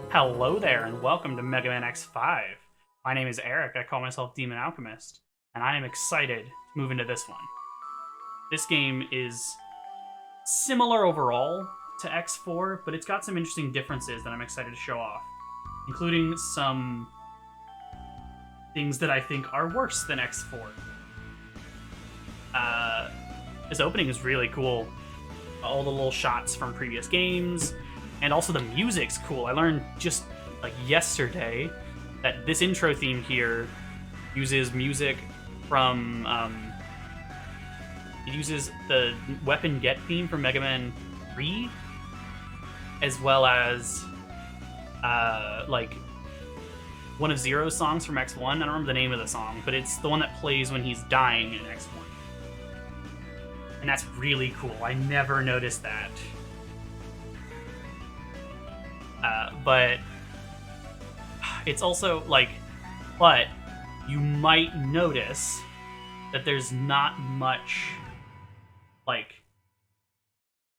Hello there, and welcome to Mega Man X5. My name is Eric, I call myself Demon Alchemist, and I am excited to move into this one. This game is similar overall to X4, but it's got some interesting differences that I'm excited to show off, including some things that I think are worse than X4. This opening is really cool. All the little shots from previous games, and also the music's cool. I learned just like yesterday that this intro theme here uses music from it uses the Weapon Get theme from Mega Man 3, as well as like one of Zero's songs from X1. I don't remember the name of the song, but it's the one that plays when he's dying in X1. And that's really cool. I never noticed that. But it's also like, but you might notice that there's not much like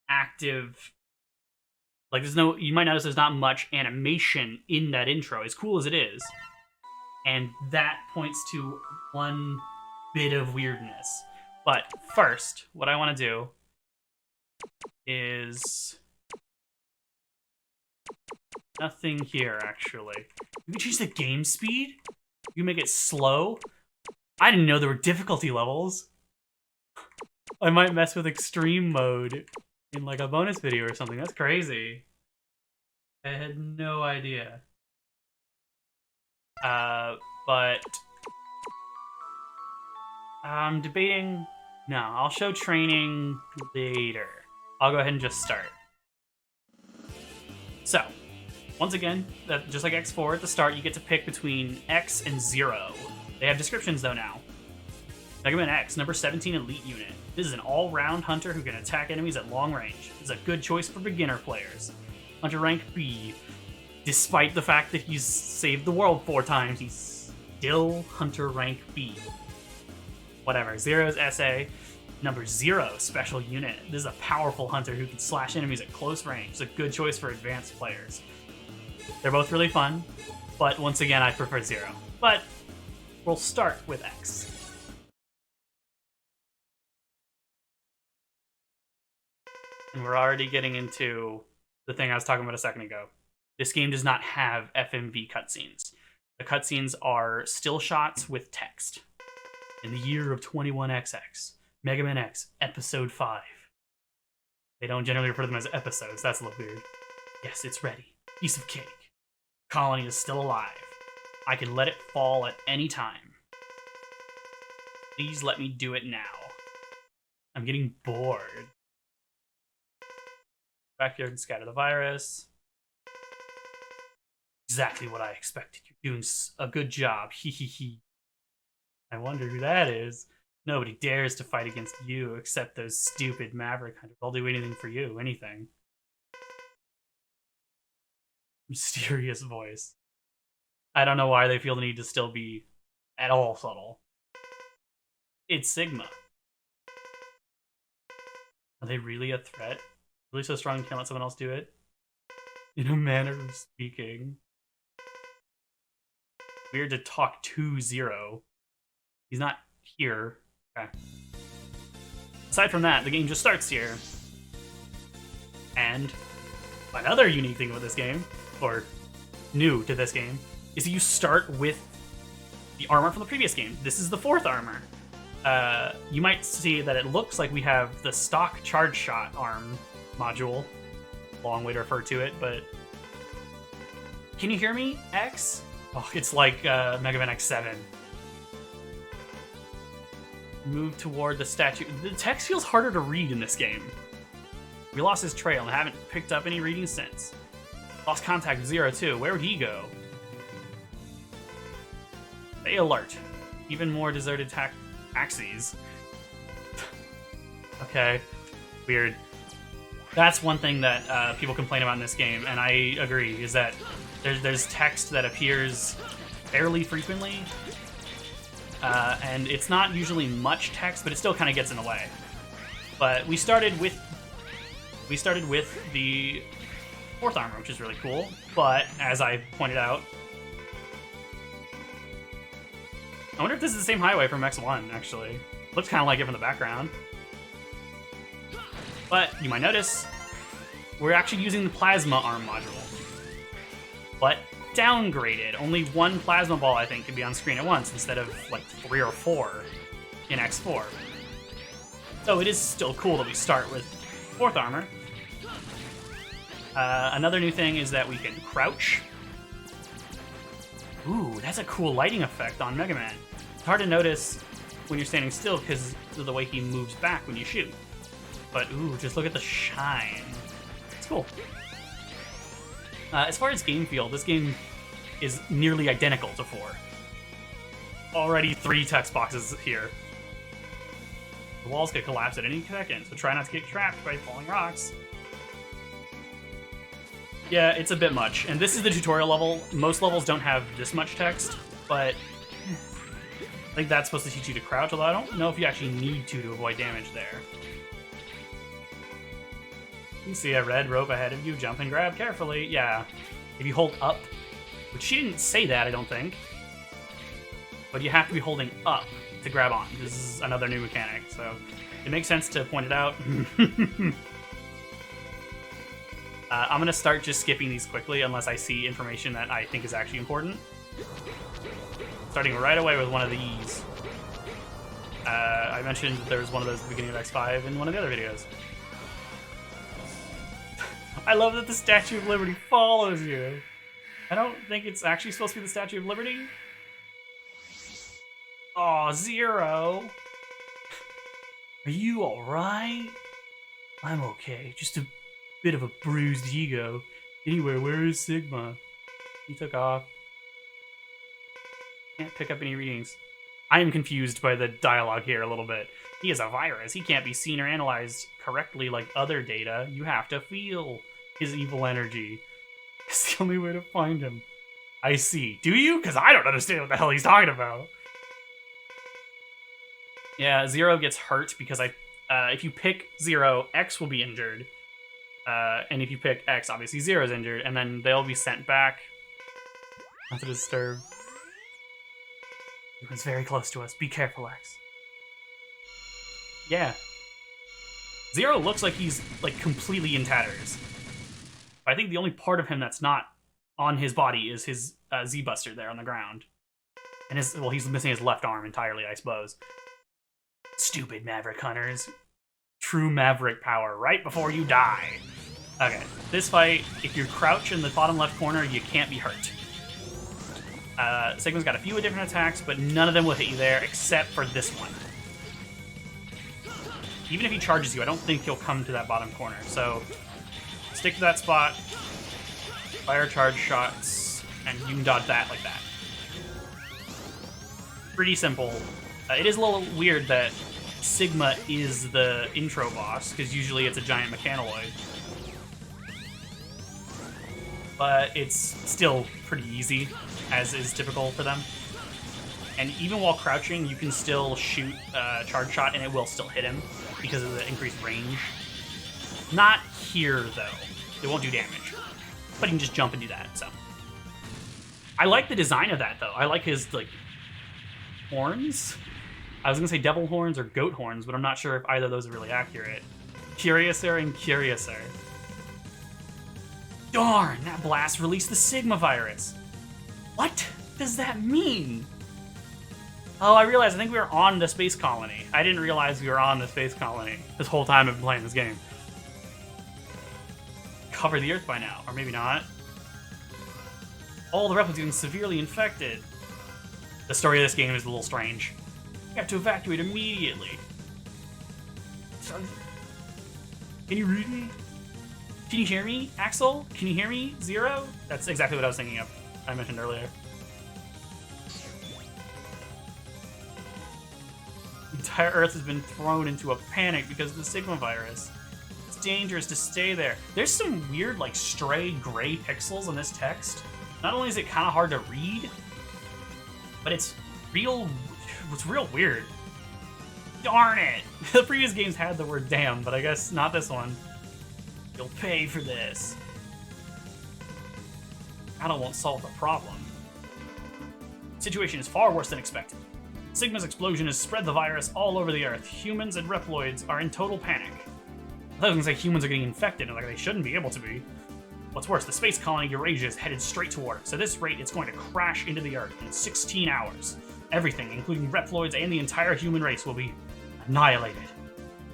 active, like you might notice there's not much animation in that intro, as cool as it is. And that points to one bit of weirdness. But first, what I want to do is nothing here, actually. You can change the game speed? You can make it slow? I didn't know there were difficulty levels. I might mess with extreme mode in like a bonus video or something. That's crazy. I had no idea. But I'm debating. No, I'll show training later. I'll go ahead and just start. So, once again, just like X4 at the start, you get to pick between X and Zero. They have descriptions though now. Mega Man X, number 17 Elite Unit. This is an all-round hunter who can attack enemies at long range. This is a good choice for beginner players. Hunter rank B. Despite the fact that he's saved the world 4 times, he's still Hunter rank B. Whatever. Zero's SA, number 0 Special Unit. This is a powerful hunter who can slash enemies at close range. It's a good choice for advanced players. They're both really fun, but once again, I prefer 0. But we'll start with X. And we're already getting into the thing I was talking about a second ago. This game does not have FMV cutscenes. The cutscenes are still shots with text. In the year of 21XX, Mega Man X, Episode 5. They don't generally refer to them as episodes. That's a little weird. Yes, it's ready. Piece of cake. Colony is still alive. I can let it fall at any time. Please let me do it now. I'm getting bored. Backyard and scatter the virus. Exactly what I expected. You're doing a good job. Hee hee hee. I wonder who that is. Nobody dares to fight against you except those stupid Maverick hunters. I'll do anything for you. Anything. Mysterious voice. I don't know why they feel the need to still be at all subtle. It's Sigma. Are they really a threat? Really so strong you can't let someone else do it? In a manner of speaking. Weird to talk to Zero. He's not here. Okay. Aside from that, the game just starts here. And another unique thing about this game, or new to this game, is that you start with the armor from the previous game. This is the 4th armor. You might see that it looks like we have the stock charge shot arm module. Long way to refer to it, but can you hear me, X? Oh, it's like Mega Man X7. Move toward the statue. The text feels harder to read in this game. We lost his trail and haven't picked up any reading since. Lost contact with Zero too. Where would he go? Stay alert. Even more deserted taxis. Okay. Weird. That's one thing that people complain about in this game, and I agree, is that there's text that appears fairly frequently. And it's not usually much text, but it still kind of gets in the way. But we started with the 4th armor, which is really cool. But, as I pointed out, I wonder if this is the same highway from X1, actually. Looks kind of like it from the background. But, you might notice, we're actually using the Plasma Arm module. But downgraded. Only 1 Plasma Ball, I think, can be on screen at once, instead of, like, 3 or 4 in X4. So it is still cool that we start with 4th armor. Another new thing is that we can crouch. Ooh, that's a cool lighting effect on Mega Man. It's hard to notice when you're standing still because of the way he moves back when you shoot. But ooh, just look at the shine. It's cool. As far as game feel, this game is nearly identical to 4. Already 3 text boxes here. The walls could collapse at any second, so try not to get trapped by falling rocks. Yeah, it's a bit much. And this is the tutorial level. Most levels don't have this much text, but I think that's supposed to teach you to crouch, although I don't know if you actually need to avoid damage there. You see a red rope ahead of you, jump and grab carefully. Yeah, if you hold up, which she didn't say that, I don't think, but you have to be holding up to grab on. This is another new mechanic, so it makes sense to point it out. I'm gonna start just skipping these quickly unless I see information that I think is actually important. Starting right away with one of these. I mentioned there was one of those at the beginning of X5 in one of the other videos. I love that the Statue of Liberty follows you. I don't think it's actually supposed to be the Statue of Liberty. Aw, Zero. Are you alright? I'm okay. Just a bit of a bruised ego. Anyway, where is Sigma? He took off. Can't pick up any readings. I am confused by the dialogue here a little bit. He is a virus. He can't be seen or analyzed correctly like other data. You have to feel his evil energy. It's the only way to find him. I see. Do you? Because I don't understand what the hell he's talking about. Yeah, Zero gets hurt because if you pick Zero, X will be injured. And if you pick X, obviously Zero's injured, and then they'll be sent back. Not to disturb. He was very close to us. Be careful, X. Yeah. Zero looks like he's like completely in tatters. I think the only part of him that's not on his body is his Z-Buster there on the ground. And he's missing his left arm entirely, I suppose. Stupid Maverick Hunters. True Maverick power right before you die. Okay, this fight, if you crouch in the bottom left corner, you can't be hurt. Sigma's got a few different attacks, but none of them will hit you there, except for this one. Even if he charges you, I don't think he'll come to that bottom corner. So, stick to that spot, fire charge shots, and you can dodge that like that. Pretty simple. It is a little weird that Sigma is the intro boss, because usually it's a giant mechanoid. But it's still pretty easy, as is typical for them. And even while crouching, you can still shoot a charge shot, and it will still hit him because of the increased range. Not here, though. It won't do damage. But you can just jump and do that, so. I like the design of that, though. I like his, like, horns. I was gonna say devil horns or goat horns, but I'm not sure if either of those are really accurate. Curiouser and Curiouser. Darn, that blast released the Sigma virus. What does that mean? Oh, I realized, I think we were on the space colony. I didn't realize we were on the space colony this whole time I've been playing this game. Cover the Earth by now, or maybe not. All the replicants getting severely infected. The story of this game is a little strange. You have to evacuate immediately. Can you read me? Can you hear me, Axel? Can you hear me, Zero? That's exactly what I was thinking of. I mentioned earlier. The entire Earth has been thrown into a panic because of the Sigma virus. It's dangerous to stay there. There's some weird, like, stray gray pixels in this text. Not only is it kind of hard to read, but it's real weird. Darn it! The previous games had the word damn, but I guess not this one. You'll pay for this. Battle won't solve the problem. The situation is far worse than expected. Sigma's explosion has spread the virus all over the Earth. Humans and Reploids are in total panic. I was gonna say humans are getting infected, and like they shouldn't be able to be. What's worse, the space colony Eurasia is headed straight toward us. At this rate, it's going to crash into the Earth in 16 hours. Everything, including Reploids and the entire human race, will be annihilated.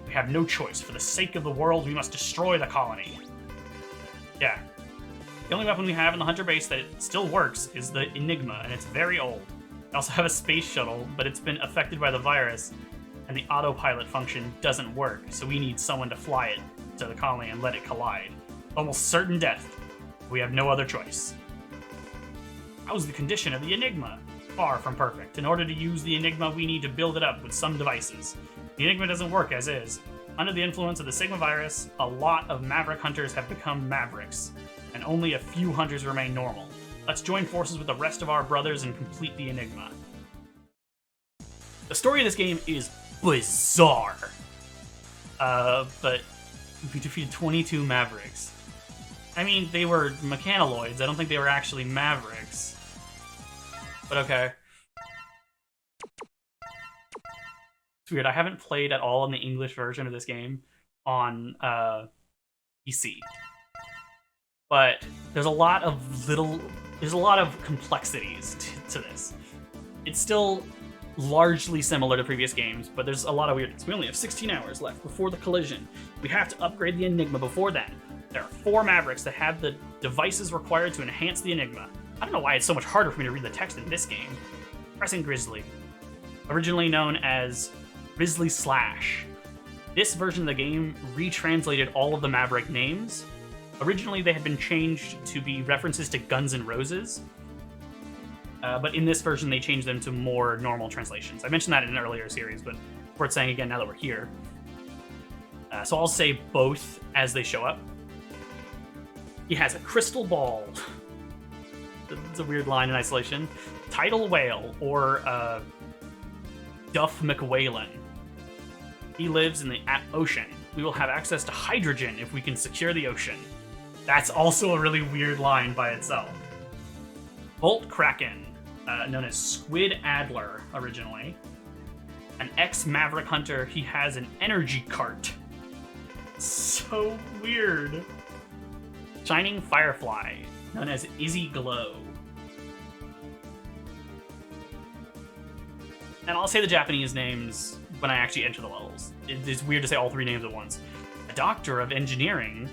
We have no choice. For the sake of the world, we must destroy the colony. Yeah. The only weapon we have in the Hunter base that still works is the Enigma, and it's very old. We also have a space shuttle, but it's been affected by the virus, and the autopilot function doesn't work, so we need someone to fly it to the colony and let it collide. Almost certain death. We have no other choice. How's the condition of the Enigma? Far from perfect. In order to use the Enigma, we need to build it up with some devices. The Enigma doesn't work as is. Under the influence of the Sigma virus, a lot of Maverick hunters have become Mavericks, and only a few hunters remain normal. Let's join forces with the rest of our brothers and complete the Enigma. The story of this game is bizarre. But we defeated 22 Mavericks. I mean, they were mechanaloids. I don't think they were actually Mavericks. But okay. It's weird. I haven't played at all in the English version of this game on PC. But there's a lot of complexities to this. It's still largely similar to previous games, but there's a lot of weirdness. We only have 16 hours left before the collision. We have to upgrade the Enigma before then. There are 4 Mavericks that have the devices required to enhance the Enigma. I don't know why it's so much harder for me to read the text in this game. Pressing Grizzly. Originally known as Grizzly Slash. This version of the game retranslated all of the Maverick names. Originally, they had been changed to be references to Guns N' Roses, but in this version, they changed them to more normal translations. I mentioned that in an earlier series, but worth saying again now that we're here. So I'll say both as they show up. He has a crystal ball. It's a weird line in isolation. Tidal whale, or Duff McWhalen. He lives in the ocean. We will have access to hydrogen if we can secure the ocean. That's also a really weird line by itself. Bolt Kraken, known as Squid Adler originally. An ex-Maverick hunter, he has an energy cart. So weird. Shining Firefly, known as Izzy Glow. And I'll say the Japanese names when I actually enter the levels. It's weird to say all 3 names at once. A doctor of engineering.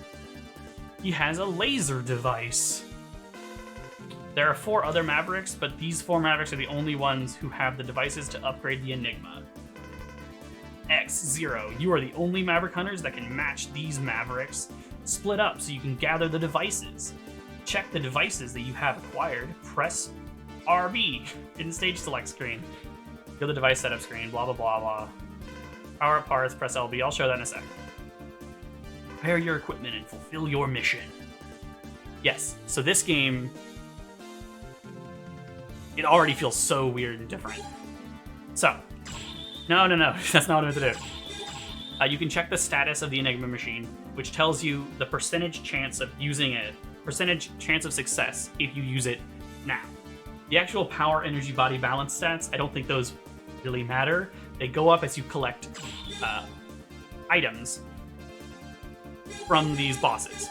He has a laser device. There are 4 other Mavericks, but these 4 Mavericks are the only ones who have the devices to upgrade the Enigma. X-Zero, you are the only Maverick hunters that can match these Mavericks. Split up so you can gather the devices. Check the devices that you have acquired. Press RB in the stage select screen. Go to the device setup screen, blah, blah, blah, blah. Power up parts, press LB. I'll show that in a sec. Prepare your equipment and fulfill your mission. Yes, so this game, it already feels so weird and different. So, no, that's not what I meant to do. You can check the status of the Enigma machine, which tells you the percentage chance of using it, percentage chance of success if you use it now. The actual power, energy, body balance stats, I don't think those really matter. They go up as you collect items from these bosses.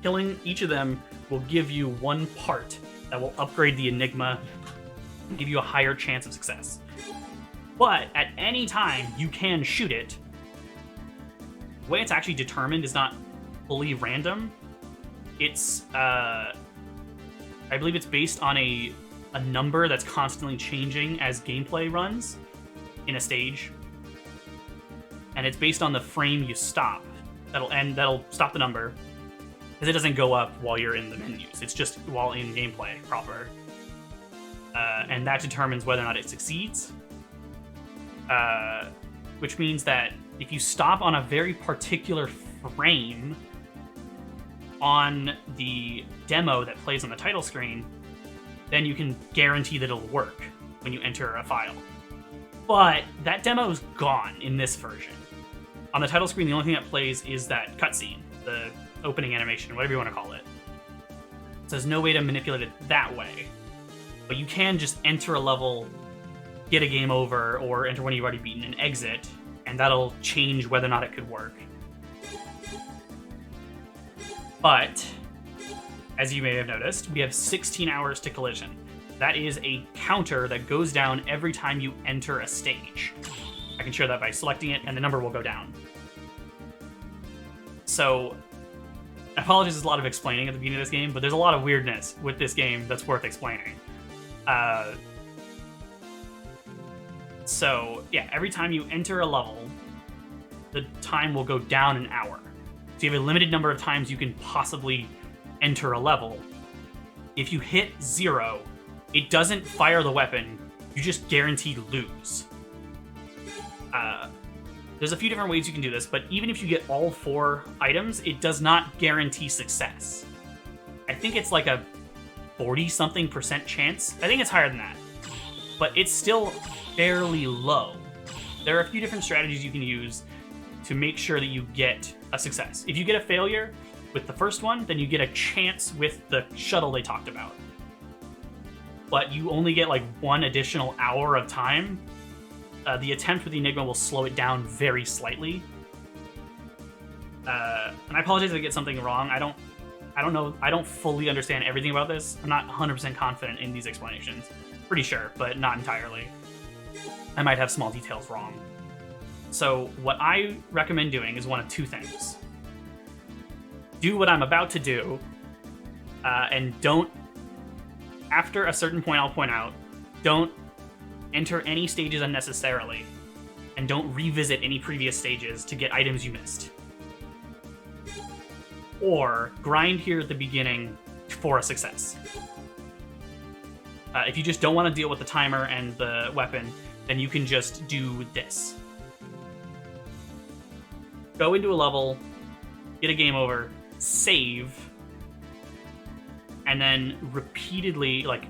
Killing each of them will give you 1 part that will upgrade the Enigma and give you a higher chance of success. But at any time, you can shoot it. The way it's actually determined is not fully random. It's, I believe it's based on a number that's constantly changing as gameplay runs in a stage. And it's based on the frame you stop. That'll stop the number. Because it doesn't go up while you're in the menus. It's just while in gameplay proper. And that determines whether or not it succeeds. Which means that if you stop on a very particular frame on the demo that plays on the title screen, then you can guarantee that it'll work when you enter a file. But that demo is gone in this version. On the title screen, the only thing that plays is that cutscene, the opening animation, whatever you want to call it. there's no way to manipulate it that way. But you can just enter a level, get a game over, or enter one you've already beaten and exit, and that'll change whether or not it could work. But, as you may have noticed, we have 16 hours to collision. That is a counter that goes down every time you enter a stage. I can share that by selecting it, and the number will go down. So, I apologize, there's a lot of explaining at the beginning of this game, but there's a lot of weirdness with this game that's worth explaining. So, yeah, every time you enter a level, the time will go down an hour. So you have a limited number of times you can possibly enter a level. If you hit 0, it doesn't fire the weapon, you just guaranteed lose. There's a few different ways you can do this, but even if you get all 4 items, it does not guarantee success. I think it's like a 40-something% chance. I think it's higher than that. But it's still fairly low. There are a few different strategies you can use to make sure that you get a success. If you get a failure with the first one, then you get a chance with the shuttle they talked about. But you only get like 1 additional hour of time. The attempt with the Enigma will slow it down very slightly. And I apologize if I get something wrong. I don't know. I don't fully understand everything about this. I'm not 100% confident in these explanations. Pretty sure, but not entirely. I might have small details wrong. So what I recommend doing is one of 2 things. Do what I'm about to do, and don't, after a certain point I'll point out, don't enter any stages unnecessarily, and don't revisit any previous stages to get items you missed. Or grind here at the beginning for a success. If you just don't want to deal with the timer and the weapon, then you can just do this. Go into a level, get a game over, save, and then repeatedly, like,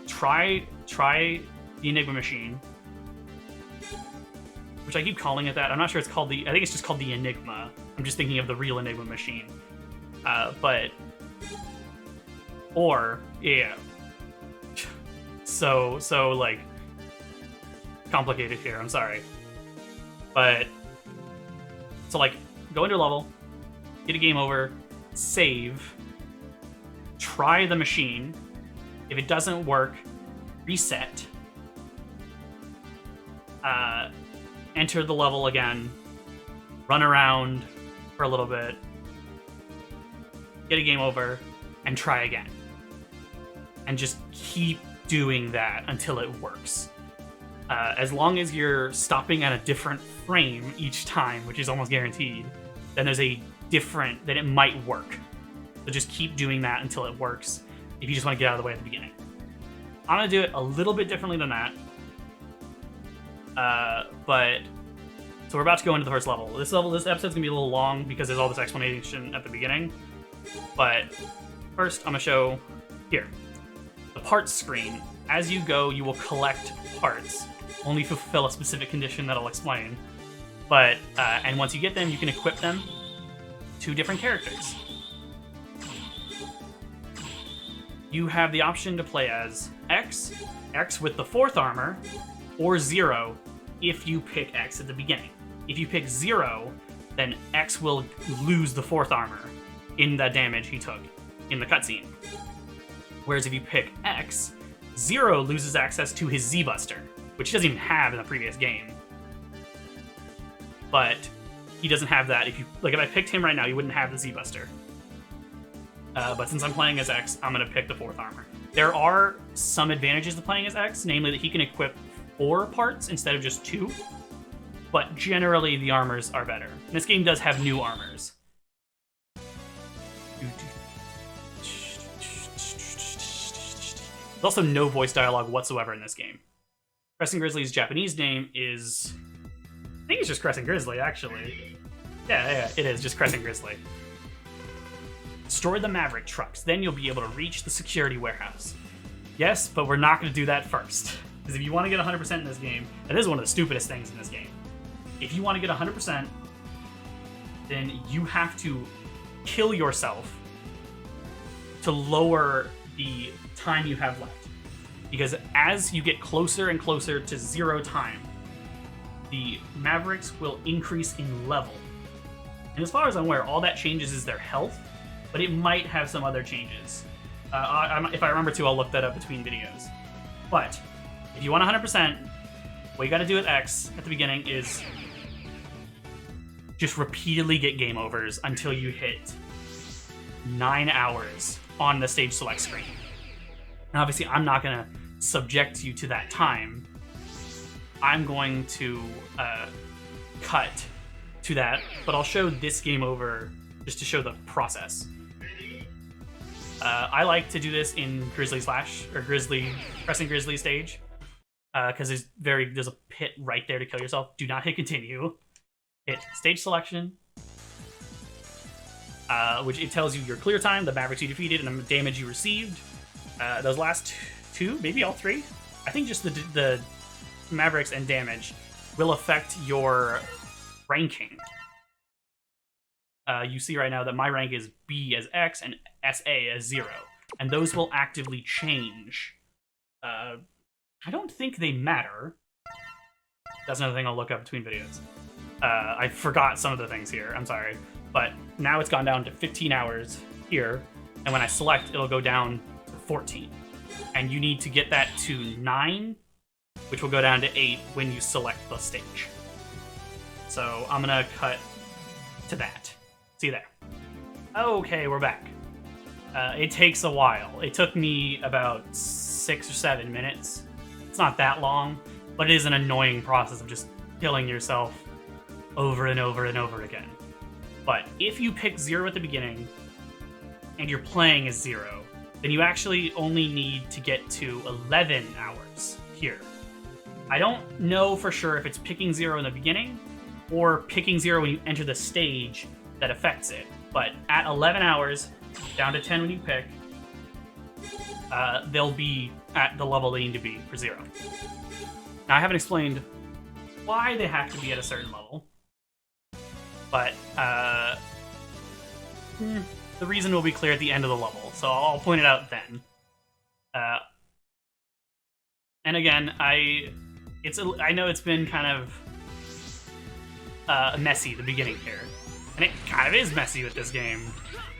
try the Enigma machine, which I keep calling it that. I'm not sure it's called I think it's just called the Enigma. I'm just thinking of the real Enigma machine. Yeah. So like, complicated here, I'm sorry. But, so like, go into a level, get a game over, save, try the machine. If it doesn't work, reset, enter the level again, run around for a little bit, get a game over, and try again. And just keep doing that until it works. As long as you're stopping at a different frame each time, which is almost guaranteed, then then it might work. So just keep doing that until it works, if you just want to get out of the way at the beginning. I'm going to do it a little bit differently than that. So we're about to go into the first level. This episode's going to be a little long because there's all this explanation at the beginning. But first, I'm going to show here. The parts screen. As you go, you will collect parts. Only fulfill a specific condition that I'll explain. But, and once you get them, you can equip them to different characters. You have the option to play as X with the 4th armor, or 0 if you pick X at the beginning. If you pick 0, then X will lose the 4th armor in the damage he took in the cutscene. Whereas if you pick X, 0 loses access to his Z-Buster, which he doesn't even have in the previous game. But he doesn't have that. If I picked him right now, he wouldn't have the Z-Buster. But since I'm playing as X, I'm going to pick the 4th armor. There are some advantages to playing as X, namely that he can equip 4 parts instead of just 2. But generally, the armors are better. And this game does have new armors. There's also no voice dialogue whatsoever in this game. Crescent Grizzly's Japanese name is... I think it's just Crescent Grizzly, actually. Yeah, it is, just Crescent Grizzly. Destroy the Maverick trucks, then you'll be able to reach the security warehouse. Yes, but we're not going to do that first. Because if you want to get 100% in this game, and this is one of the stupidest things in this game, if you want to get 100%, then you have to kill yourself to lower the time you have left. Because as you get closer and closer to 0 time, the Mavericks will increase in level. And as far as I'm aware, all that changes is their health, but it might have some other changes. If I remember to, I'll look that up between videos. But if you want 100%, what you gotta do with X at the beginning is just repeatedly get game overs until you hit 9 hours on the stage select screen. Now, obviously, I'm not gonna subject you to that time. I'm going to cut to that, but I'll show this game over just to show the process. I like to do this in Grizzly Slash, or pressing Grizzly stage, because there's a pit right there to kill yourself. Do not hit continue. Hit stage selection, which it tells you your clear time, the Mavericks you defeated, and the damage you received. Those last 2, maybe all 3. I think just the Mavericks and damage will affect your ranking. You see right now that my rank is B as X and SA as 0, and those will actively change. I don't think they matter. That's another thing I'll look up between videos. I forgot some of the things here, I'm sorry. But now it's gone down to 15 hours here, and when I select, it'll go down to 14. And you need to get that to 9, which will go down to 8 when you select the stage. So I'm gonna cut to that. See you there. Okay, we're back. It takes a while. It took me about 6 or 7 minutes. It's not that long, but it is an annoying process of just killing yourself over and over and over again. But if you pick 0 at the beginning, and you're playing as 0, then you actually only need to get to 11 hours here. I don't know for sure if it's picking 0 in the beginning, or picking 0 when you enter the stage that affects it. But at 11 hours, down to 10 when you pick, they'll be at the level they need to be for 0. Now, I haven't explained why they have to be at a certain level, but the reason will be clear at the end of the level, so I'll point it out then. And again, I know it's been kind of messy, the beginning here. And it kind of is messy with this game.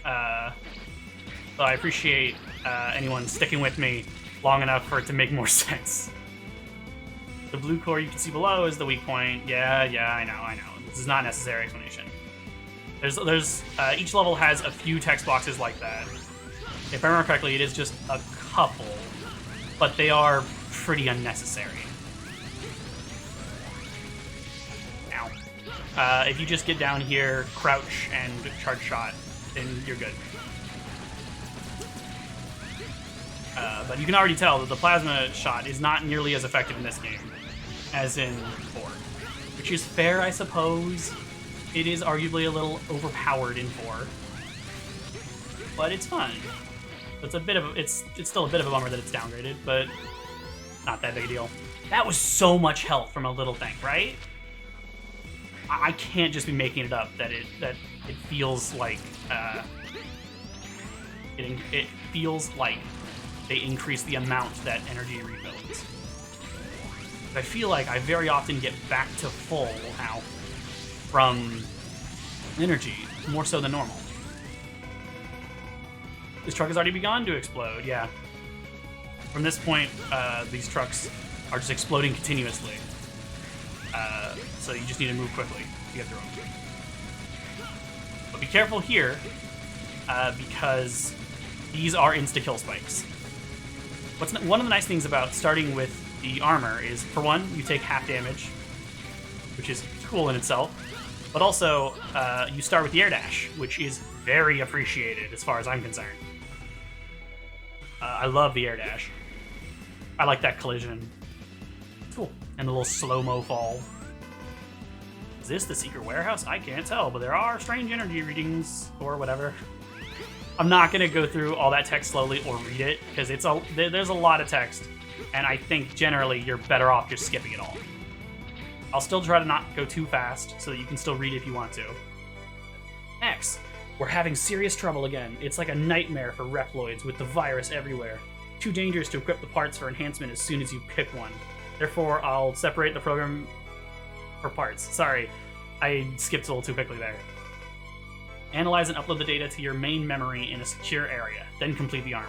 So I appreciate anyone sticking with me long enough for it to make more sense. The blue core you can see below is the weak point. Yeah, I know. This is not a necessary explanation. There's each level has a few text boxes like that. If I remember correctly, it is just a couple, but they are pretty unnecessary. If you just get down here, crouch, and charge shot, then you're good. But you can already tell that the plasma shot is not nearly as effective in this game as in 4. Which is fair, I suppose. It is arguably a little overpowered in 4. But it's fun. It's still a bit of a bummer that it's downgraded, but not that big a deal. That was so much health from a little thing, right? I can't just be making it up that it feels like it feels like they increase the amount that energy rebuilds. I feel like I very often get back to full now from energy, more so than normal. This truck has already begun to explode, yeah. From this point, these trucks are just exploding continuously. So you just need to move quickly to get through them. But be careful here, because these are insta-kill spikes. One of the nice things about starting with the armor is, for one, you take half damage, which is cool in itself, but also you start with the air dash, which is very appreciated as far as I'm concerned. I love the air dash. I like that collision. Cool. And the little slow-mo fall. Is this the secret warehouse? I can't tell, but there are strange energy readings, or whatever. I'm not going to go through all that text slowly or read it, because there's a lot of text, and I think generally you're better off just skipping it all. I'll still try to not go too fast, so that you can still read if you want to. X. We're having serious trouble again. It's like a nightmare for Reploids with the virus everywhere. Too dangerous to equip the parts for enhancement as soon as you pick one. Therefore, I'll separate the program for parts. Sorry, I skipped a little too quickly there. Analyze and upload the data to your main memory in a secure area, then complete the armor.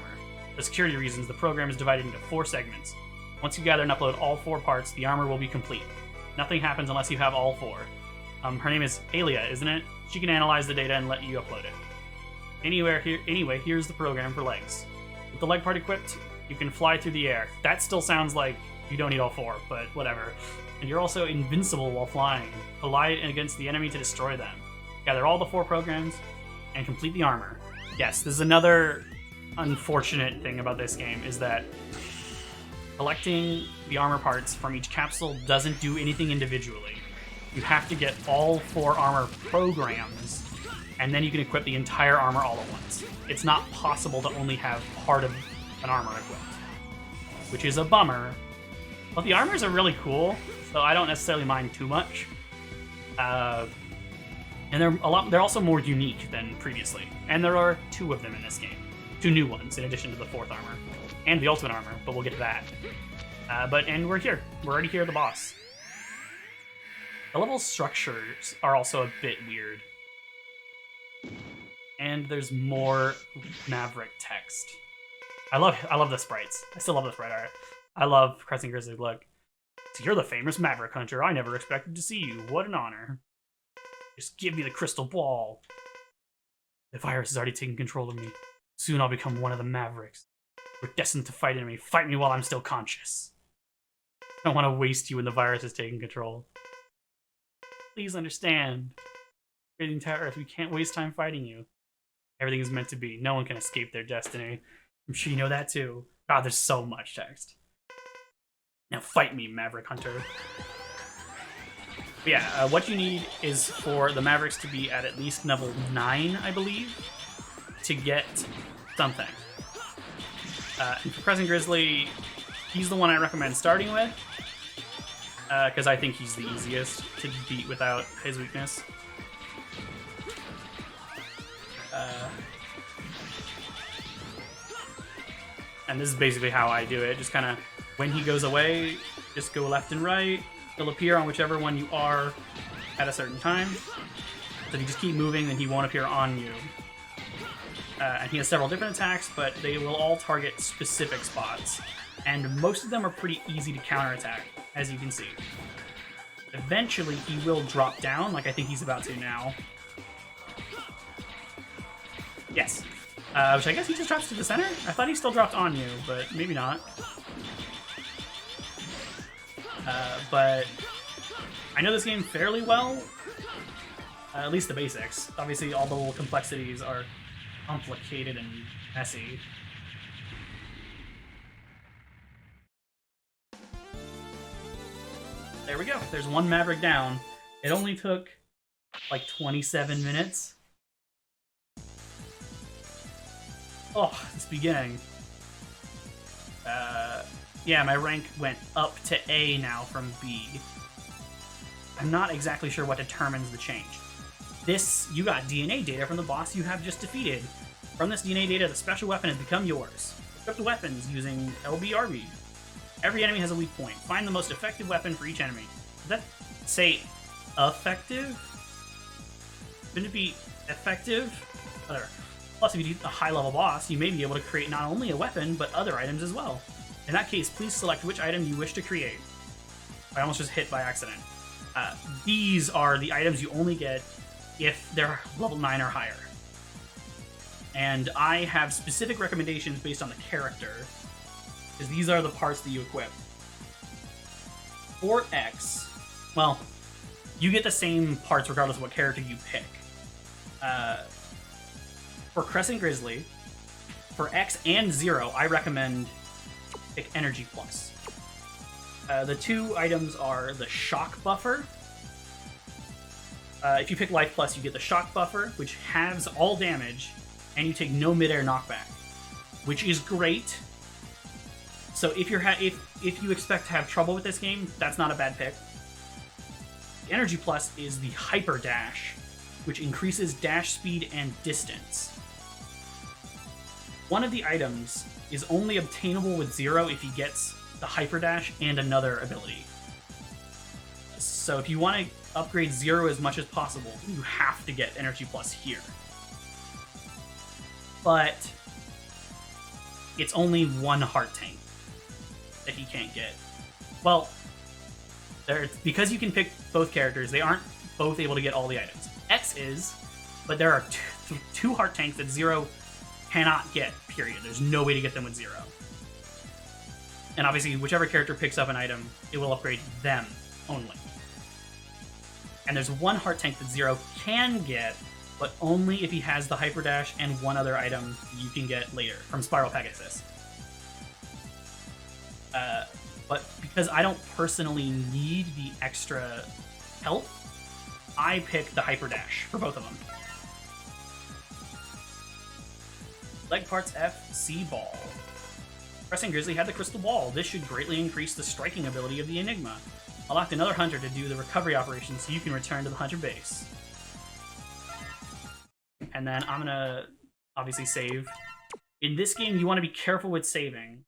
For security reasons, the program is divided into 4 segments. Once you gather and upload all 4 parts, the armor will be complete. Nothing happens unless you have all 4. Her name is Alia, isn't it? She can analyze the data and let you upload it. Anyway, here's the program for legs. With the leg part equipped, you can fly through the air. That still sounds like you don't need all 4, but whatever. And you're also invincible while flying. Collide against the enemy to destroy them. Gather all the 4 programs and complete the armor. Yes, this is another unfortunate thing about this game, is that collecting the armor parts from each capsule doesn't do anything individually. You have to get all 4 armor programs, and then you can equip the entire armor all at once. It's not possible to only have part of an armor equipped, which is a bummer. But the armors are really cool, so I don't necessarily mind too much. And they're also more unique than previously. And there are 2 of them in this game. 2 new ones, in addition to the 4th armor. And the ultimate armor, but we'll get to that. And we're here. We're already here, the boss. The level structures are also a bit weird. And there's more Maverick text. I love the sprites. I still love the sprite art. I love Crescent Grizzly look. So you're the famous Maverick Hunter. I never expected to see you. What an honor. Just give me the crystal ball. The virus has already taken control of me. Soon I'll become one of the Mavericks. We're destined to fight enemy. Fight me while I'm still conscious. I don't want to waste you when the virus is taking control. Please understand. We're the entire Earth. We can't waste time fighting you. Everything is meant to be. No one can escape their destiny. I'm sure you know that too. God, there's so much text. Now fight me, Maverick Hunter. But yeah, what you need is for the Mavericks to be at least level 9, I believe, to get something. And for Crescent Grizzly, he's the one I recommend starting with, because I think he's the easiest to beat without his weakness. And this is basically how I do it. Just kind of, when he goes away, just go left and right. He'll appear on whichever one you are at a certain time. So if you just keep moving, then he won't appear on you. And he has several different attacks, but they will all target specific spots. And most of them are pretty easy to counterattack, as you can see. Eventually, he will drop down, like I think he's about to now. Yes. Which I guess he just drops to the center? I thought he still dropped on you, but maybe not. But I know this game fairly well. At least the basics. Obviously, all the little complexities are complicated and messy. There we go. There's one Maverick down. It only took like 27 minutes. Oh, this beginning. Yeah, my rank went up to A now from B. I'm not exactly sure what determines the change. You got DNA data from the boss you have just defeated. From this DNA data, the special weapon has become yours. Equip the weapons using LBRB. Every enemy has a weak point. Find the most effective weapon for each enemy. Does that say effective? Shouldn't it be effective? Whatever. Plus, if you do a high-level boss, you may be able to create not only a weapon, but other items as well. In that case, please select which item you wish to create. I almost just hit by accident. These are the items you only get if they're level 9 or higher. And I have specific recommendations based on the character, because these are the parts that you equip. For X, well, you get the same parts regardless of what character you pick. For Crescent Grizzly, for X and Zero, I recommend pick Energy Plus. The 2 items are the Shock Buffer. If you pick Life Plus, you get the Shock Buffer, which halves all damage, and you take no midair knockback, which is great. So if you expect to have trouble with this game, that's not a bad pick. The Energy Plus is the Hyper Dash, which increases dash speed and distance. One of the items is only obtainable with Zero if he gets the Hyper Dash and another ability. So if you want to upgrade Zero as much as possible, you have to get Energy Plus here. But it's only one Heart Tank that he can't get. Well, because you can pick both characters, they aren't both able to get all the items. X is, but there are two Heart Tanks that Zero cannot get, period. There's no way to get them with Zero. And obviously, whichever character picks up an item, it will upgrade them only. And there's one Heart Tank that Zero can get, but only if he has the Hyper Dash and one other item you can get later from Spiral Pegasus. But because I don't personally need the extra health, I pick the Hyper Dash for both of them. Leg parts F, C Ball. Pressing Grizzly had the Crystal Ball. This should greatly increase the striking ability of the Enigma. Unlocked another Hunter to do the recovery operation so you can return to the Hunter base. And then I'm gonna obviously save. In this game, you want to be careful with saving,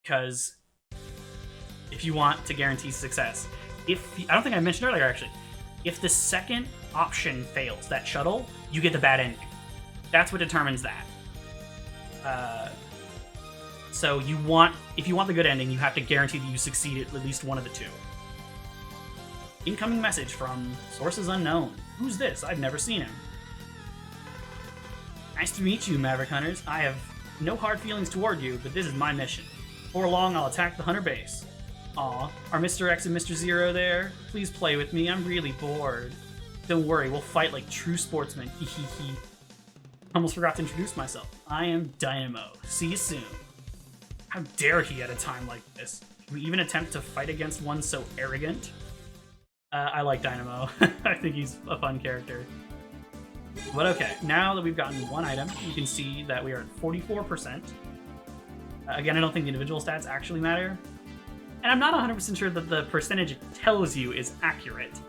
because if you want to guarantee success, I don't think I mentioned earlier actually, if the second option fails, that shuttle, you get the bad ending. That's what determines that. So if you want the good ending, you have to guarantee that you succeed at least one of the two. Incoming message from sources unknown. Who's this? I've never seen him. Nice to meet you, Maverick Hunters. I have no hard feelings toward you, but this is my mission. Before long, I'll attack the Hunter base. Aw, are Mr. X and Mr. Zero there? Please play with me, I'm really bored. Don't worry, we'll fight like true sportsmen, hee hee hee. Almost forgot to introduce myself. I am Dynamo. See you soon. How dare he at a time like this? Can we even attempt to fight against one so arrogant? I like Dynamo. I think he's a fun character. But okay, now that we've gotten one item, you can see that we are at 44%. Again, I don't think the individual stats actually matter. And I'm not 100% sure that the percentage it tells you is accurate.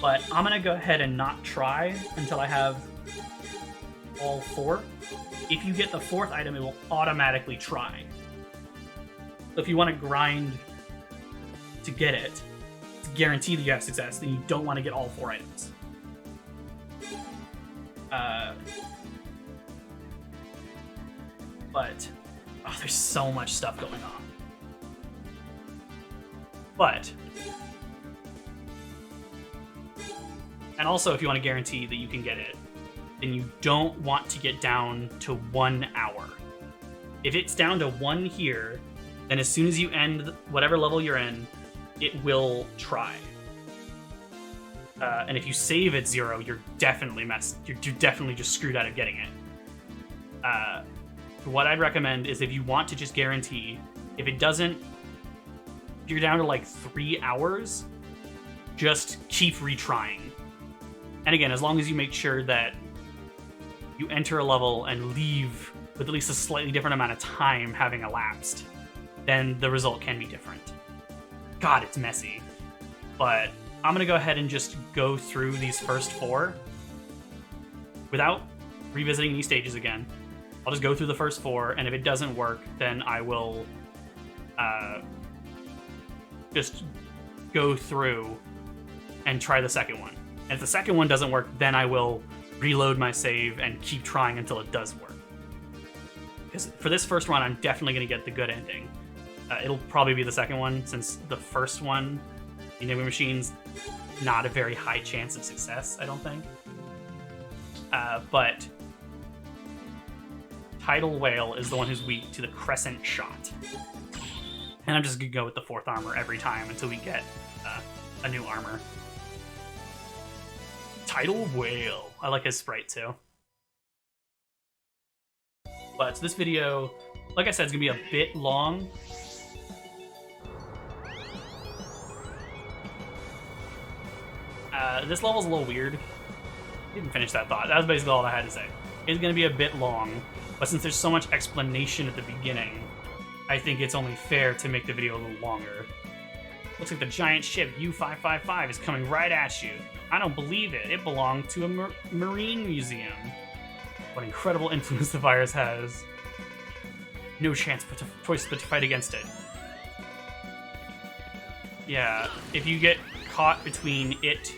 But I'm going to go ahead and not try until I have all four. If you get the fourth item, it will automatically try. So if you want to grind to get it, to guarantee that you have success, then you don't want to get all four items. But there's so much stuff going on. But, and also if you want to guarantee that you can get it, then you don't want to get down to 1 hour. If it's down to 1 here, then as soon as you end whatever level you're in, it will try. And if you save at 0, you're definitely You're definitely just screwed out of getting it. What I'd recommend is if you want to just guarantee, if it doesn't, if you're down to like 3 hours, just keep retrying. And again, as long as you make sure that you enter a level and leave with at least a slightly different amount of time having elapsed, then the result can be different. God, it's messy. But I'm going to go ahead and just go through these first 4 without revisiting these stages again. I'll just go through the first 4, and if it doesn't work, then I will just go through and try the second one. And if the second one doesn't work, then I will reload my save and keep trying until it does work. Because for this first run, I'm definitely going to get the good ending. It'll probably be the second one, since the first one, the Enigma Machine's not a very high chance of success, I don't think. But Tidal Whale is the one who's weak to the Crescent Shot. And I'm just going to go with the 4th armor every time until we get a new armor. Tidal Whale. I like his sprite too. But this video, like I said, is going to be a bit long. This level's a little weird. Didn't finish that thought. That was basically all I had to say. It's going to be a bit long, but since there's so much explanation at the beginning, I think it's only fair to make the video a little longer. Looks like the giant ship U-555 is coming right at you. I don't believe it. It belonged to a marine museum. What incredible influence the virus has. No choice but to fight against it. Yeah, if you get caught between it...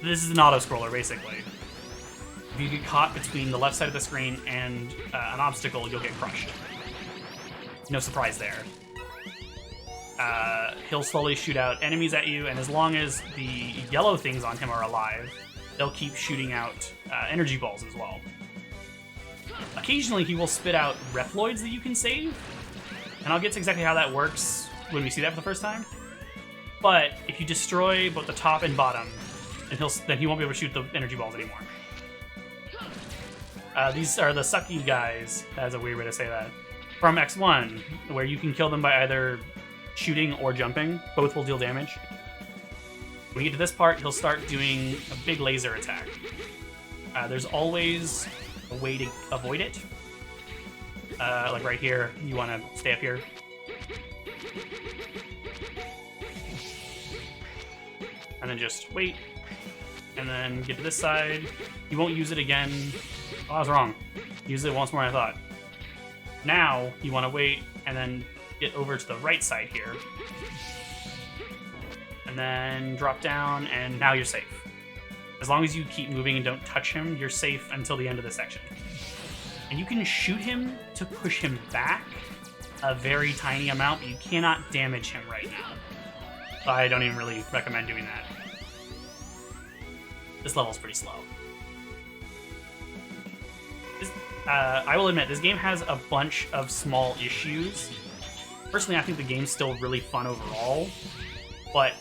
This is an auto-scroller, basically. If you get caught between the left side of the screen and an obstacle, you'll get crushed. No surprise there. He'll slowly shoot out enemies at you, and as long as the yellow things on him are alive, they'll keep shooting out energy balls as well. Occasionally, he will spit out Reploids that you can save, and I'll get to exactly how that works when we see that for the first time. But if you destroy both the top and bottom, then he won't be able to shoot the energy balls anymore. These are the sucky guys. That's a weird way to say that. From X1, where you can kill them by either shooting or jumping. Both will deal damage. When you get to this part, he'll start doing a big laser attack. There's always a way to avoid it. Like right here, you want to stay up here. And then just wait. And then get to this side. You won't use it again. Oh, I was wrong. Use it once more than I thought. Now, you want to wait and then get over to the right side here. And then drop down, and now you're safe. As long as you keep moving and don't touch him, you're safe until the end of the section. And you can shoot him to push him back a very tiny amount, but you cannot damage him right now. I don't even really recommend doing that. This level's pretty slow. I will admit, this game has a bunch of small issues. Personally, I think the game's still really fun overall, but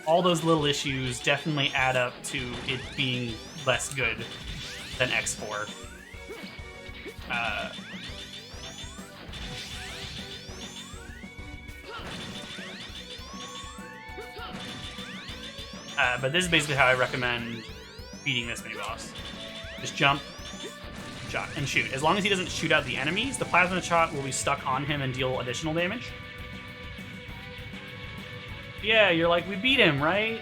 all those little issues definitely add up to it being less good than X4. But this is basically how I recommend beating this mini-boss. Just jump, shot, and shoot. As long as he doesn't shoot out the enemies, the plasma shot will be stuck on him and deal additional damage. Yeah, you're like, we beat him, right?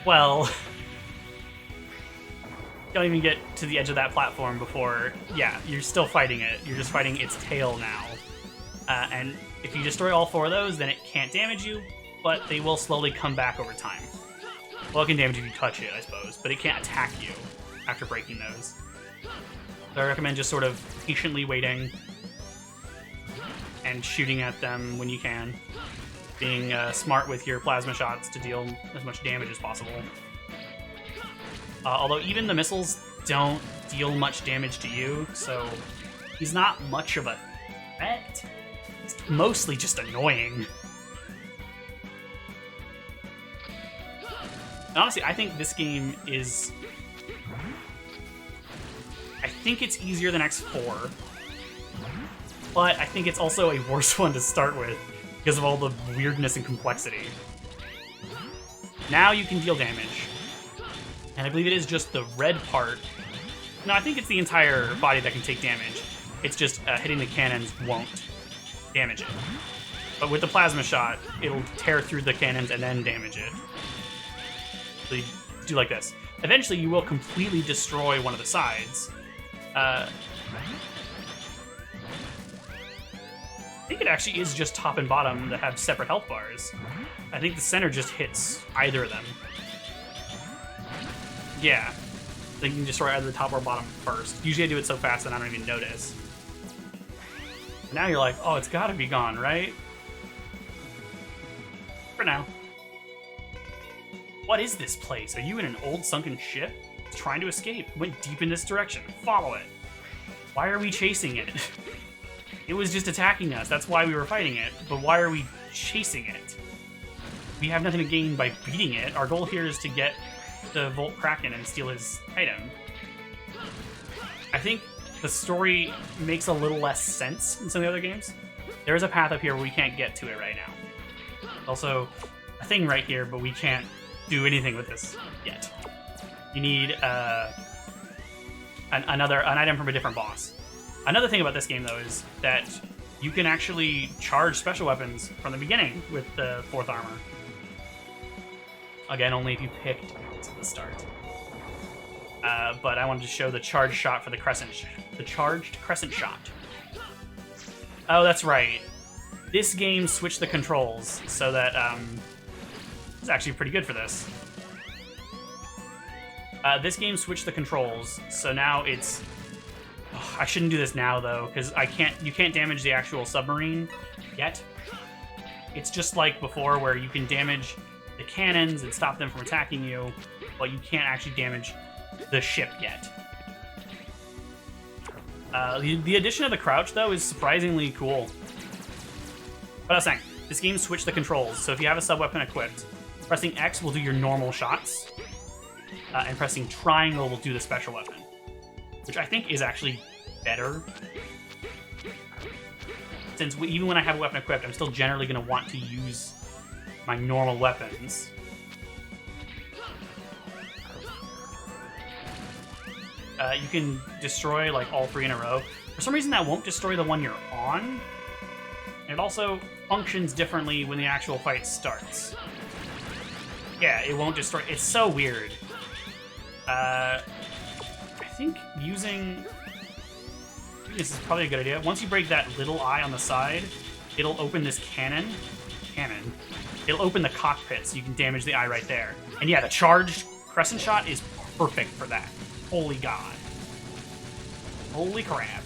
Well, don't even get to the edge of that platform before, yeah, you're still fighting it. You're just fighting its tail now. And if you destroy all 4 of those, then it can't damage you, but they will slowly come back over time. Well, it can damage if you touch it, I suppose, but it can't attack you after breaking those. So I recommend just sort of patiently waiting and shooting at them when you can. Being smart with your plasma shots to deal as much damage as possible. Although even the missiles don't deal much damage to you, so he's not much of a threat. He's mostly just annoying. And honestly, I think this game is... I think it's easier than X4, but I think it's also a worse one to start with because of all the weirdness and complexity. Now you can deal damage, and I believe it is just the red part. No, I think it's the entire body that can take damage. It's just hitting the cannons won't damage it. But with the plasma shot, it'll tear through the cannons and then damage it. So you do like this. Eventually, you will completely destroy one of the sides. I think it actually is just top and bottom that have separate health bars. I think the center just hits either of them. Yeah. Then you can destroy either the top or bottom first. Usually I do it so fast that I don't even notice. Now you're like, oh, it's gotta be gone, right? For now. What is this place? Are you in an old sunken ship? It's trying to escape. It went deep in this direction. Follow it. Why are we chasing it? It was just attacking us. That's why we were fighting it. But why are we chasing it? We have nothing to gain by beating it. Our goal here is to get the Volt Kraken and steal his item. I think the story makes a little less sense in some of the other games. There is a path up here where we can't get to it right now. Also, a thing right here, but we can't do anything with this yet. You need an item from a different boss. Another thing about this game, though, is that you can actually charge special weapons from the beginning with the 4th armor. Again, only if you picked X at the start. But I wanted to show the charged shot for the charged crescent shot. Oh, that's right. This game switched the controls so that it's actually pretty good for this. This game switched the controls, so now it's. Oh, I shouldn't do this now though, because you can't damage the actual submarine yet. It's just like before, where you can damage the cannons and stop them from attacking you, but you can't actually damage the ship yet. The addition of the crouch, though, is surprisingly cool. But I was saying, this game switched the controls, so if you have a sub-weapon equipped, pressing X will do your normal shots, and pressing triangle will do the special weapon, which I think is actually better. Since even when I have a weapon equipped, I'm still generally going to want to use my normal weapons. You can destroy like all 3 in a row. For some reason, that won't destroy the one you're on. And it also functions differently when the actual fight starts. Yeah, it won't destroy. It's so weird. I think using. This is probably a good idea. Once you break that little eye on the side, it'll open this cannon. It'll open the cockpit so you can damage the eye right there. And yeah, the charged crescent shot is perfect for that. Holy God. Holy crap.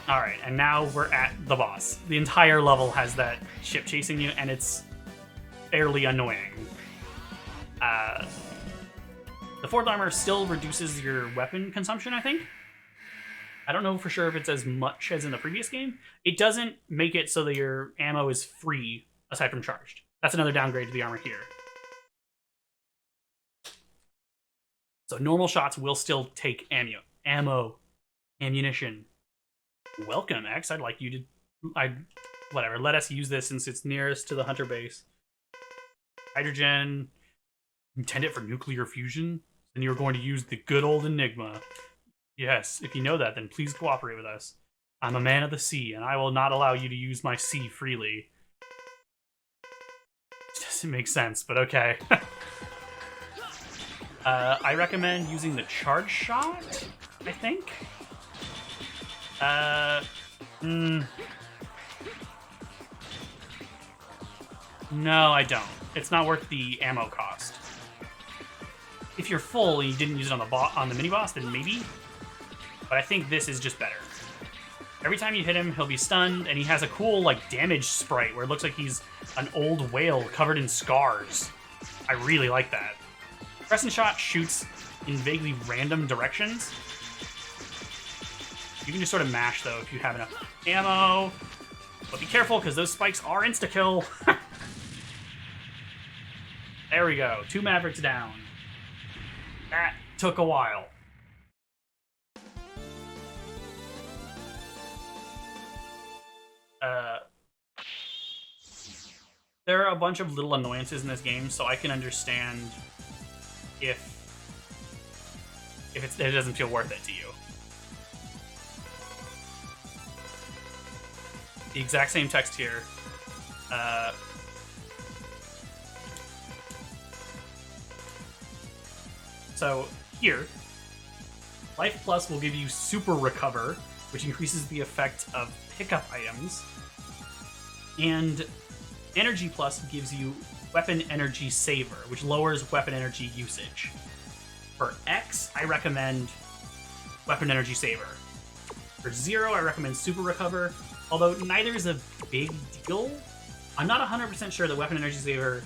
Alright, and now we're at the boss. The entire level has that ship chasing you, and it's fairly annoying. The fourth armor still reduces your weapon consumption, I think. I don't know for sure if it's as much as in the previous game. It doesn't make it so that your ammo is free, aside from charged. That's another downgrade to the armor here. So normal shots will still take ammunition. Welcome, X. I'd like you to... whatever, let us use this since it's nearest to the hunter base. Hydrogen. Intend it for nuclear fusion? Then you're going to use the good old Enigma. Yes, if you know that, then please cooperate with us. I'm a man of the sea, and I will not allow you to use my sea freely. It doesn't make sense, but okay. I recommend using the charge shot, I think. No, I don't. It's not worth the ammo cost. If you're full and you didn't use it on the mini-boss, then maybe. But I think this is just better. Every time you hit him, he'll be stunned, and he has a cool, like, damage sprite where it looks like he's an old whale covered in scars. I really like that. Crescent shot shoots in vaguely random directions. You can just sort of mash, though, if you have enough ammo. But be careful, because those spikes are insta-kill. There we go. 2 Mavericks down. That took a while. There are a bunch of little annoyances in this game, so I can understand if it doesn't feel worth it to you. The exact same text here. So here, Life Plus will give you Super Recover, which increases the effect of pickup items, and Energy Plus gives you Weapon Energy Saver, which lowers weapon energy usage. For X, I recommend Weapon Energy Saver. For Zero, I recommend Super Recover, although neither is a big deal. I'm not 100% sure that Weapon Energy Saver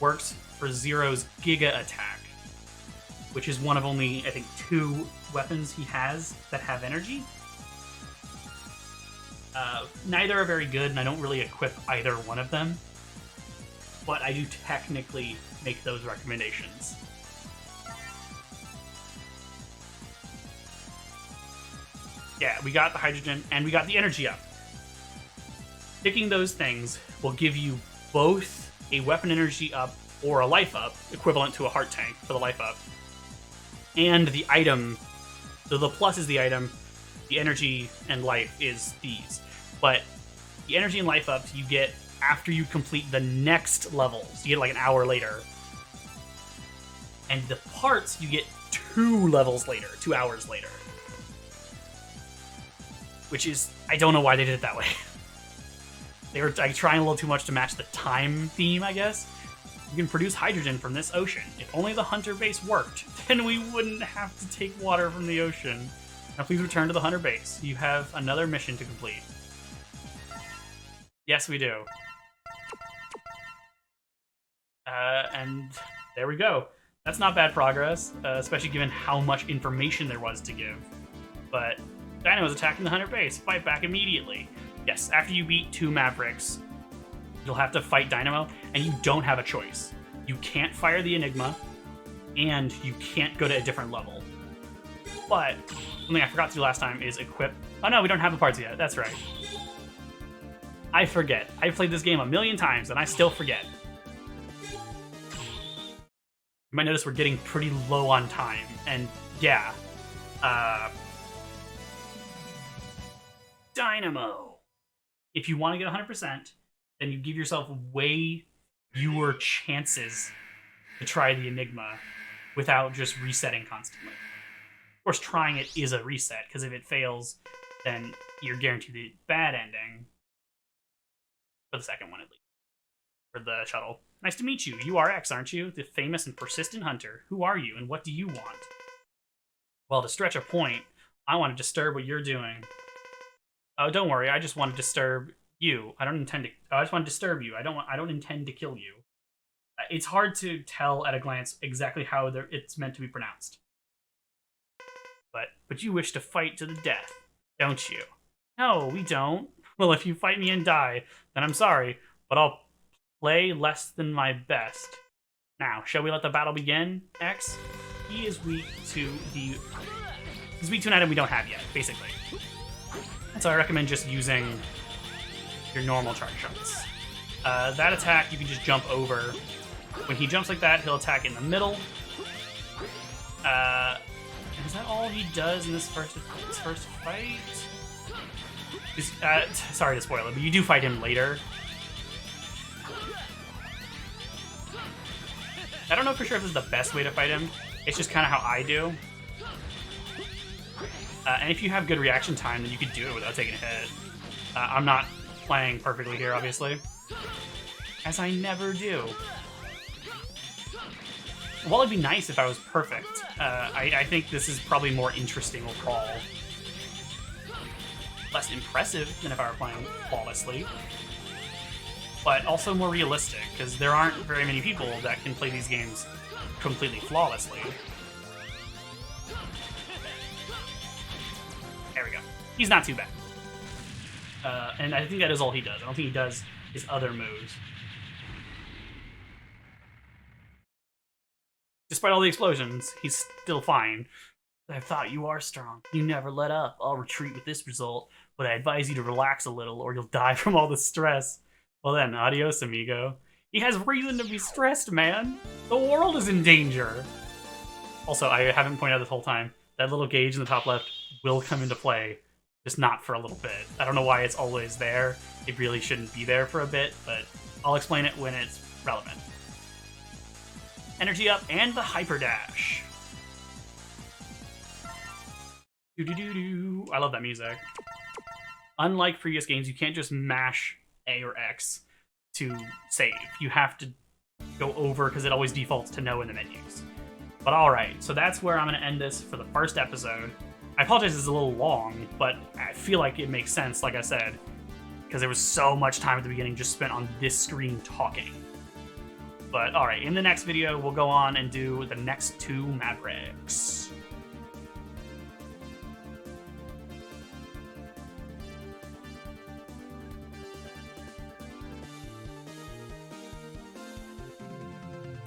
works for Zero's Giga Attack, which is one of only, I think, 2 weapons he has that have energy. Neither are very good, and I don't really equip either one of them. But I do technically make those recommendations. Yeah, we got the hydrogen, and we got the energy up. Picking those things will give you both a weapon energy up or a life up, equivalent to a heart tank for the life up, and the item. So the plus is the item, the energy and life is these. But the energy and life ups you get after you complete the next levels. You get like an hour later. And the parts you get 2 levels later, 2 hours later. Which is, I don't know why they did it that way. They were like, trying a little too much to match the time theme, I guess. You can produce hydrogen from this ocean. If only the hunter base worked, then we wouldn't have to take water from the ocean. Now please return to the hunter base. You have another mission to complete. Yes, we do. And there we go. That's not bad progress, especially given how much information there was to give. But Dynamo's attacking the hunter base. Fight back immediately. Yes, after you beat 2 Mavericks, you'll have to fight Dynamo, and you don't have a choice. You can't fire the Enigma, and you can't go to a different level. But something I forgot to do last time is equip... Oh no, we don't have the parts yet. That's right. I forget. I've played this game a million times, and I still forget. You might notice we're getting pretty low on time, and yeah. Dynamo. If you want to get 100%, then you give yourself way fewer chances to try the Enigma without just resetting constantly. Of course, trying it is a reset, because if it fails, then you're guaranteed the bad ending. For the second one, at least. For the shuttle. Nice to meet you. You are X, aren't you? The famous and persistent hunter. Who are you, and what do you want? Well, to stretch a point, I want to disturb what you're doing. Oh, don't worry. I just want to disturb you. I don't intend to. I just want to disturb you. I don't intend to kill you. It's hard to tell at a glance exactly how it's meant to be pronounced. But you wish to fight to the death, don't you? No, we don't. Well, if you fight me and die, then I'm sorry, but I'll play less than my best. Now, shall we let the battle begin, X? He is weak to the... He's weak to an item we don't have yet, basically. And so I recommend just using your normal charge shots. That attack, you can just jump over. When he jumps like that, he'll attack in the middle. Is that all he does in this first fight? Sorry to spoil it, but you do fight him later. I don't know for sure if this is the best way to fight him. It's just kind of how I do. And if you have good reaction time, then you could do it without taking a hit. I'm not playing perfectly here, obviously. As I never do. While it'd be nice if I was perfect, I think this is probably more interesting overall. Less impressive than if I were playing flawlessly. But also more realistic, because there aren't very many people that can play these games completely flawlessly. There we go. He's not too bad. And I think that is all he does. I don't think he does his other moves. Despite all the explosions, he's still fine. I thought you are strong. You never let up. I'll retreat with this result, but I advise you to relax a little or you'll die from all the stress. Well then, adios, amigo. He has reason to be stressed, man. The world is in danger. Also, I haven't pointed out this whole time, that little gauge in the top left will come into play, just not for a little bit. I don't know why it's always there. It really shouldn't be there for a bit, but I'll explain it when it's relevant. Energy up and the hyper dash. I love that music. Unlike previous games, you can't just mash A or X to save. You have to go over because it always defaults to no in the menus. But alright, so that's where I'm going to end this for the first episode. I apologize it's a little long, but I feel like it makes sense, like I said, because there was so much time at the beginning just spent on this screen talking. But alright, in the next video, we'll go on and do the next 2 Mavericks.